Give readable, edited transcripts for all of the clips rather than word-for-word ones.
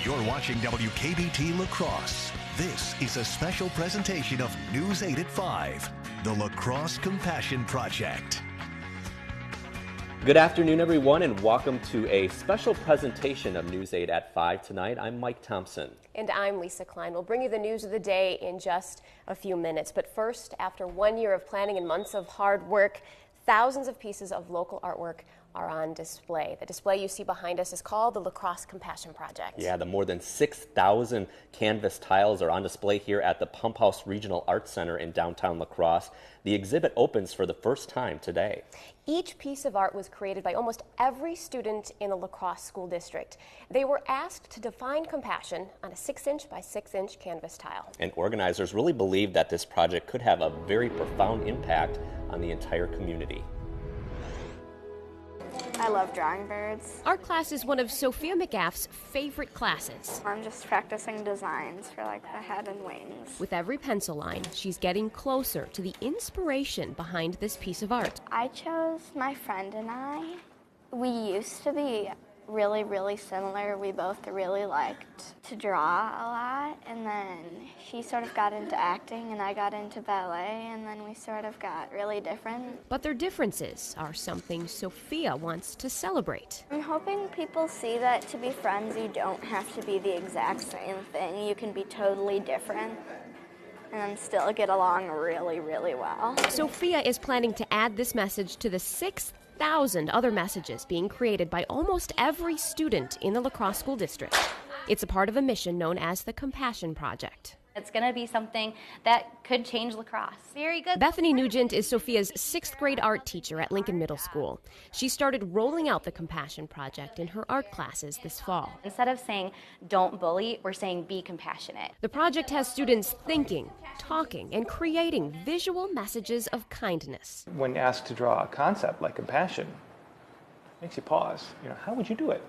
You're watching WKBT La Crosse. This is a special presentation of News 8 at 5, the La Crosse Compassion Project. Good afternoon, everyone, and welcome to a special presentation of News 8 at 5 tonight. I'm Mike Thompson. And I'm Lisa Klein. We'll bring you the news of the day in just a few minutes. But first, after 1 year of planning and months of hard work, thousands of pieces of local artwork are on display. The display you see behind us is called the La Crosse Compassion Project. Yeah, the more than 6,000 canvas tiles are on display here at the Pump House Regional Arts Center in downtown La Crosse. The exhibit opens for the first time today. Each piece of art was created by almost every student in the La Crosse School District. They were asked to define compassion on a 6-inch by 6-inch canvas tile. And organizers really believe that this project could have a very profound impact on the entire community. I love drawing birds. Art class is one of Sophia McGaff's favorite classes. I'm just practicing designs for like the head and wings. With every pencil line, she's getting closer to the inspiration behind this piece of art. I chose my friend and I. We used to be really similar. We both really liked to draw a lot, and then she sort of got into acting and I got into ballet, and then we sort of got really different. But their differences are something Sophia wants to celebrate. I'm hoping people see that to be friends, you don't have to be the exact same thing. You can be totally different and still get along really well. Sophia is planning to add this message to the 6,000 other messages being created by almost every student in the La Crosse School District. It's a part of a mission known as the Compassion Project. It's going to be something that could change La Crosse. Very good. Bethany Nugent is Sophia's 6th grade art teacher at Lincoln Middle School. She started rolling out the Compassion Project in her art classes this fall. Instead of saying, don't bully, we're saying be compassionate. The project has students thinking, talking, and creating visual messages of kindness. When asked to draw a concept like compassion, it makes you pause. How would you do it?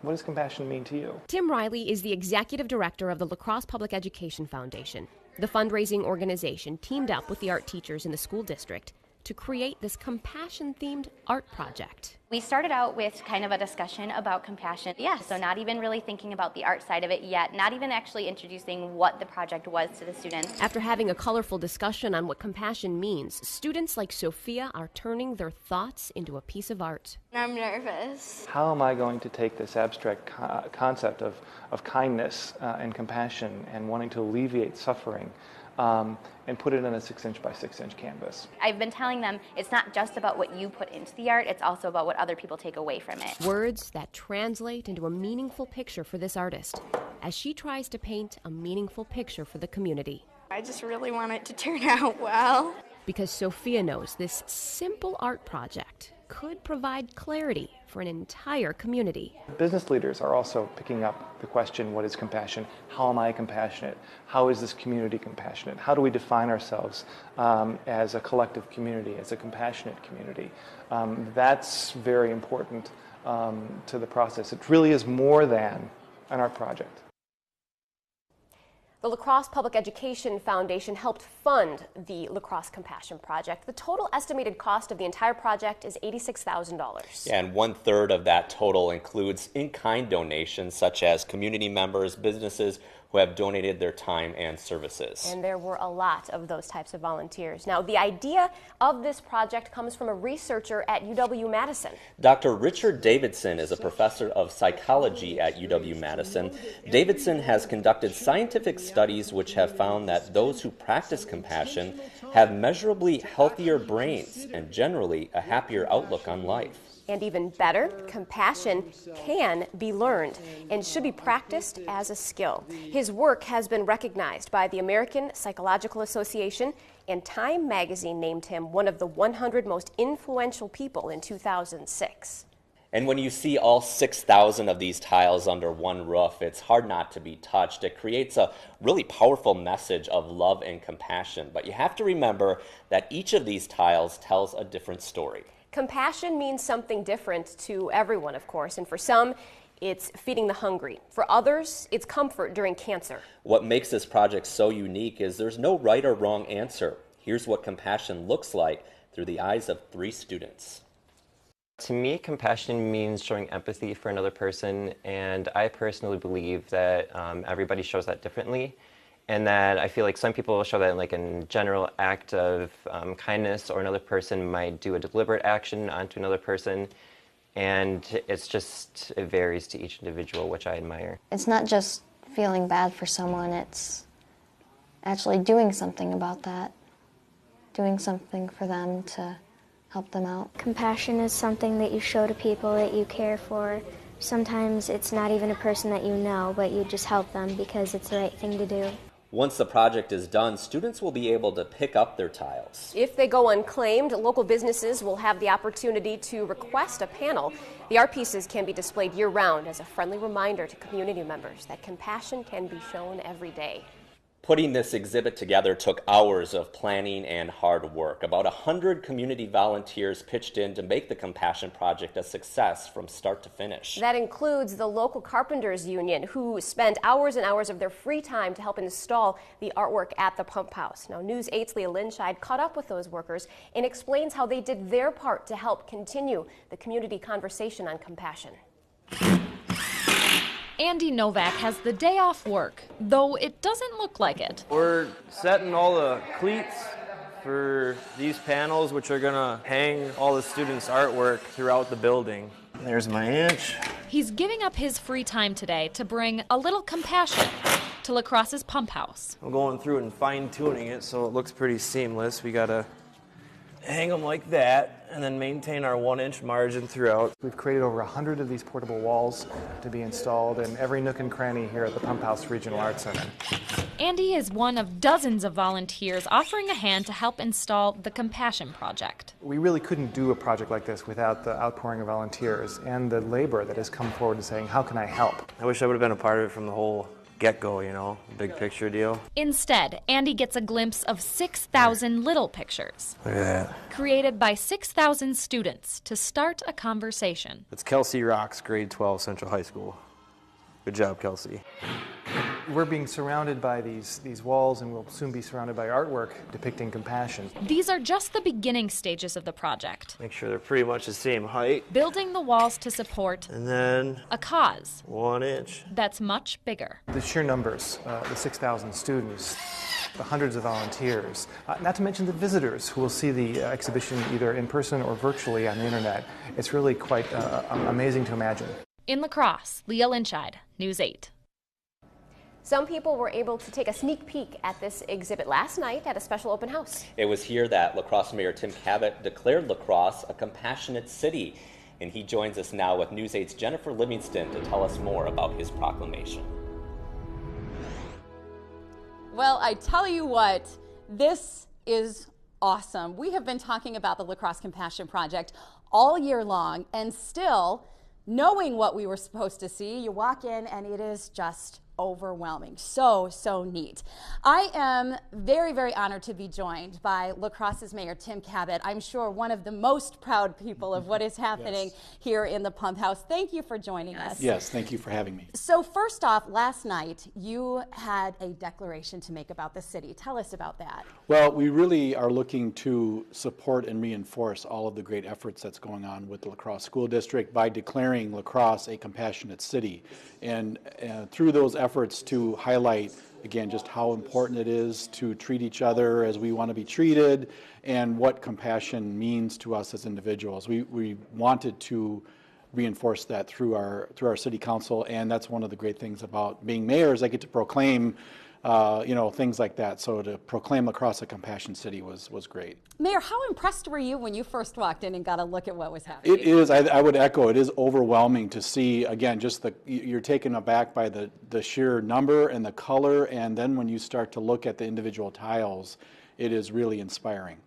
What does compassion mean to you? Tim Riley is the executive director of the La Crosse Public Education Foundation. The fundraising organization teamed up with the art teachers in the school district to create this compassion-themed art project. We started out with kind of a discussion about compassion. So not even really thinking about the art side of it yet, not even actually introducing what the project was to the students. After having a colorful discussion on what compassion means, students like Sophia are turning their thoughts into a piece of art. I'm nervous. How am I going to take this abstract concept of kindness and compassion and wanting to alleviate suffering and put it in a 6-inch by 6-inch canvas? I've been telling them it's not just about what you put into the art, it's also about what other people take away from it. Words that translate into a meaningful picture for this artist as she tries to paint a meaningful picture for the community. I just really want it to turn out well. Because Sophia knows this simple art project could provide clarity for an entire community. Business leaders are also picking up the question, what is compassion? How am I compassionate? How is this community compassionate? How do we define ourselves as a collective community, as a compassionate community? That's very important to the process. It really is more than an art project. The La Crosse Public Education Foundation helped fund the La Crosse Compassion Project. The total estimated cost of the entire project is $86,000. Yeah, and 1/3 of that total includes in-kind donations such as community members, businesses who have donated their time and services. And there were a lot of those types of volunteers. Now, the idea of this project comes from a researcher at UW-Madison. Dr. Richard Davidson is a professor of psychology at UW-Madison. Davidson has conducted scientific studies which have found that those who practice compassion have measurably healthier brains and generally a happier outlook on life. And even better, compassion can be learned and should be practiced as a skill. His work has been recognized by the American Psychological Association, and Time magazine named him one of the 100 most influential people in 2006. And when you see all 6,000 of these tiles under one roof, it's hard not to be touched. It creates a really powerful message of love and compassion. But you have to remember that each of these tiles tells a different story. Compassion means something different to everyone, of course, and for some, it's feeding the hungry. For others, it's comfort during cancer. What makes this project so unique is there's no right or wrong answer. Here's what compassion looks like through the eyes of 3 students. To me, compassion means showing empathy for another person, and I personally believe that everybody shows that differently, and that I feel like some people show that in like a general act of kindness, or another person might do a deliberate action onto another person, and it varies to each individual, which I admire. It's not just feeling bad for someone, it's actually doing something about that, doing something for them to help them out. Compassion is something that you show to people that you care for. Sometimes it's not even a person that you know, but you just help them because it's the right thing to do. Once the project is done, students will be able to pick up their tiles. If they go unclaimed, local businesses will have the opportunity to request a panel. The art pieces can be displayed year-round as a friendly reminder to community members that compassion can be shown every day. Putting this exhibit together took hours of planning and hard work. About 100 community volunteers pitched in to make the Compassion Project a success from start to finish. That includes the local carpenters union, who spent hours and hours of their free time to help install the artwork at the pump house. Now, News 8's Leah Linscheid caught up with those workers and explains how they did their part to help continue the community conversation on compassion. Andy Novak has the day off work, though it doesn't look like it. We're setting all the cleats for these panels, which are gonna hang all the students' artwork throughout the building. There's my inch. He's giving up his free time today to bring a little compassion to La Crosse's pump house. I'm going through and fine-tuning it so it looks pretty seamless. We gotta hang them like that and then maintain our 1-inch margin throughout. We've created over 100 of these portable walls to be installed in every nook and cranny here at the Pump House Regional Arts Center. Andy is one of dozens of volunteers offering a hand to help install the Compassion Project. We really couldn't do a project like this without the outpouring of volunteers and the labor that has come forward and saying, how can I help? I wish I would have been a part of it from the whole get-go, big picture deal. Instead, Andy gets a glimpse of 6,000 little pictures. Look at that. Created by 6,000 students to start a conversation. It's Kelsey Rocks, grade 12, Central High School. Good job, Kelsey. We're being surrounded by these walls, and we'll soon be surrounded by artwork depicting compassion. These are just the beginning stages of the project. Make sure they're pretty much the same height. Building the walls to support and then a cause 1 inch that's much bigger. The sheer numbers, the 6,000 students, the hundreds of volunteers, not to mention the visitors who will see the exhibition either in person or virtually on the internet. It's really quite amazing to imagine. In La Crosse, Leah Linscheid, News 8. Some people were able to take a sneak peek at this exhibit last night at a special open house. It was here that La Crosse Mayor Tim Kabat declared La Crosse a compassionate city. And he joins us now with News 8's Jennifer Livingston to tell us more about his proclamation. Well, I tell you what, this is awesome. We have been talking about the La Crosse Compassion Project all year long, and still, knowing what we were supposed to see, you walk in and it is just overwhelming. So neat. I am very, very honored to be joined by La Crosse's Mayor Tim Kabat. I'm sure one of the most proud people of what is happening here in the Pump House. Thank you for joining us. Yes, thank you for having me. So first off, last night you had a declaration to make about the city. Tell us about that. Well, we really are looking to support and reinforce all of the great efforts that's going on with the La Crosse School District by declaring La Crosse a compassionate city. And through those efforts to highlight, again, just how important it is to treat each other as we want to be treated and what compassion means to us as individuals. We wanted to reinforce that through our city council, and that's one of the great things about being mayors. I get to proclaim things like that. So to proclaim La Crosse a compassion city was great. Mayor, how impressed were you when you first walked in and got a look at what was happening? It is, I would echo, it is overwhelming to see, again, just you're taken aback by the sheer number and the color, and then when you start to look at the individual tiles, it is really inspiring.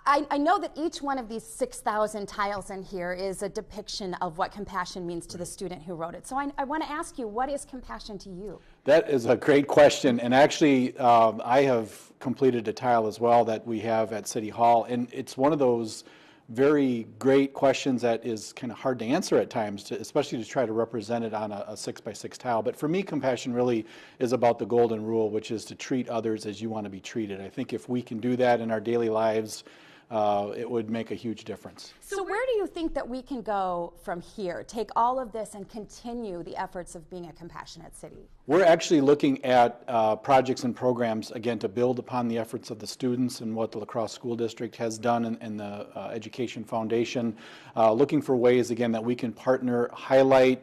I know that each one of these 6,000 tiles in here is a depiction of what compassion means to the student who wrote it. So I want to ask you, what is compassion to you? That is a great question, and actually I have completed a tile as well that we have at City Hall, and it's one of those very great questions that is kind of hard to answer at times, especially to try to represent it on a 6x6 tile. But for me, compassion really is about the golden rule, which is to treat others as you want to be treated. I think if we can do that in our daily lives, it would make a huge difference. So where do you think that we can go from here? Take all of this and continue the efforts of being a compassionate city? We're actually looking at projects and programs, again, to build upon the efforts of the students and what the La Crosse School District has done in the Education Foundation, looking for ways, again, that we can partner, highlight,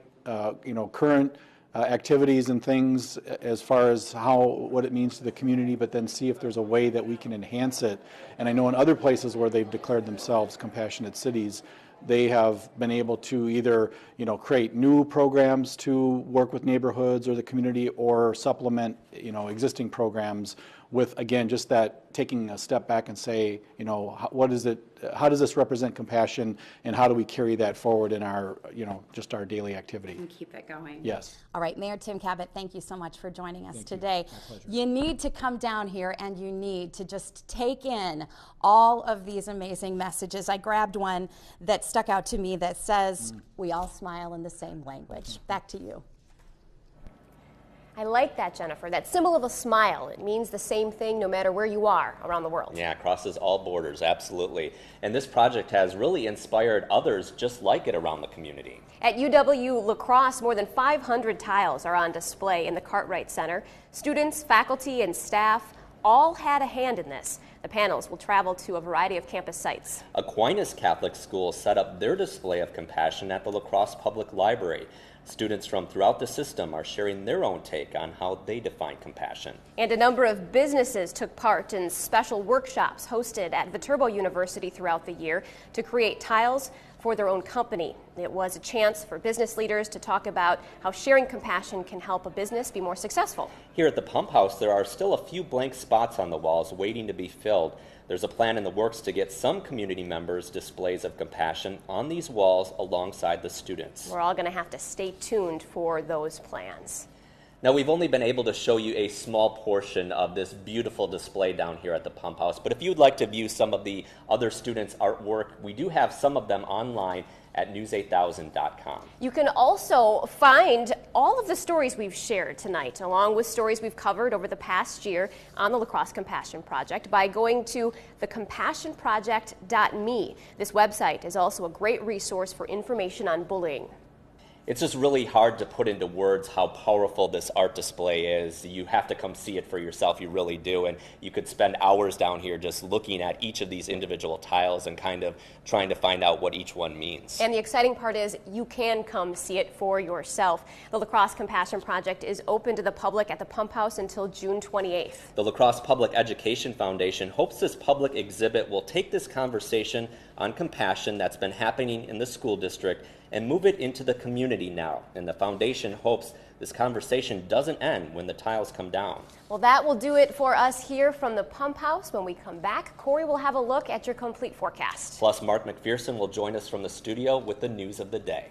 current activities and things as far as what it means to the community, but then see if there's a way that we can enhance it. And I know in other places where they've declared themselves compassionate cities, they have been able to either create new programs to work with neighborhoods or the community, or supplement existing programs with, again, just that taking a step back and say, what is it? How does this represent compassion, and how do we carry that forward in our just our daily activity? And keep it going. Yes. All right, Mayor Tim Kabat, thank you so much for joining us today. You need to come down here and you need to just take in all of these amazing messages. I grabbed one that stuck out to me that says, we all smile in the same language. Back to you. I like that, Jennifer. That symbol of a smile. It means the same thing no matter where you are around the world. Yeah, crosses all borders, absolutely. And this project has really inspired others just like it around the community. At UW La Crosse, more than 500 tiles are on display in the Cartwright Center. Students, faculty, and staff all had a hand in this. The panels will travel to a variety of campus sites. Aquinas Catholic School set up their display of compassion at the La Crosse Public Library. Students from throughout the system are sharing their own take on how they define compassion. And a number of businesses took part in special workshops hosted at Viterbo University throughout the year to create tiles for their own company. It was a chance for business leaders to talk about how sharing compassion can help a business be more successful. Here at the Pump House, there are still a few blank spots on the walls waiting to be filled. There's a plan in the works to get some community members' displays of compassion on these walls alongside the students. We're all going to have to stay tuned for those plans. Now, we've only been able to show you a small portion of this beautiful display down here at the Pump House, but if you'd like to view some of the other students' artwork, we do have some of them online at news8000.com. You can also find all of the stories we've shared tonight, along with stories we've covered over the past year on the La Crosse Compassion Project, by going to thecompassionproject.me. This website is also a great resource for information on bullying. It's just really hard to put into words how powerful this art display is. You have to come see it for yourself, you really do, and you could spend hours down here just looking at each of these individual tiles and kind of trying to find out what each one means. And the exciting part is you can come see it for yourself. The La Crosse Compassion Project is open to the public at the Pump House until June 28th. The La Crosse Public Education Foundation hopes this public exhibit will take this conversation on compassion that's been happening in the school district and move it into the community now. And the foundation hopes this conversation doesn't end when the tiles come down. Well, that will do it for us here from the Pump House. When we come back, Corey will have a look at your complete forecast. Plus, Mark McPherson will join us from the studio with the news of the day.